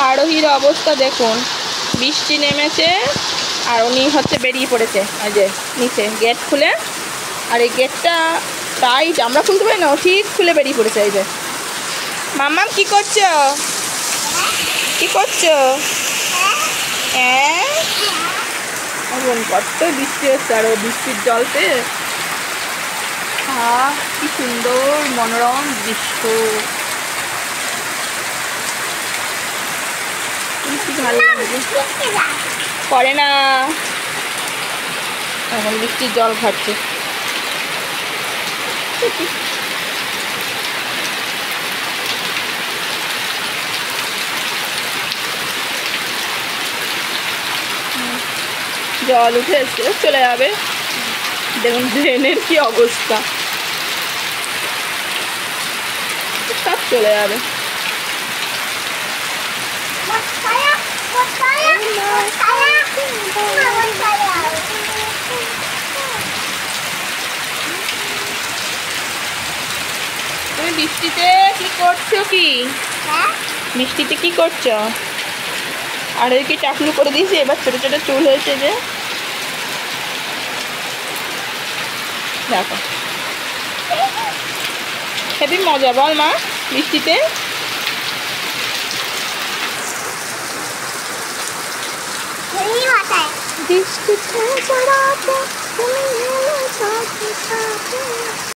আরোহীর অবস্থা দেখুন, বৃষ্টি নেমেছে আর উনি হচ্ছে বেরিয়ে পড়েছে। এই যে নিচে গেট খুলে, আর এই গেটটা টাইট, আমরা খুলতে পারি না, ও ঠিক খুলে বেরিয়ে পড়েছে। এই যে মাম্মাম কি করছো, কি করছো? হ্যাঁ, এখন কত বৃষ্টি হচ্ছে, আর ও বৃষ্টির জল পেয়ে কি সুন্দর মনোরম দৃশ্য, কি ভালো লাগছে। করে না, এখন বৃষ্টির জল খাচ্ছে। জল উঠে এসছে, চলে যাবে। দেখুন ড্রেনের কি অবস্থা, সব চলে যাবে। তুমি বৃষ্টিতে কি করছো? কি বৃষ্টিতে কি করছো? আর কি টাকলু করে দিয়েছি, এবার ছোট ছোট চুল হয়েছে যে, দেখো হেবি মজা বল মা বৃষ্টিতে। বৃষ্টিতে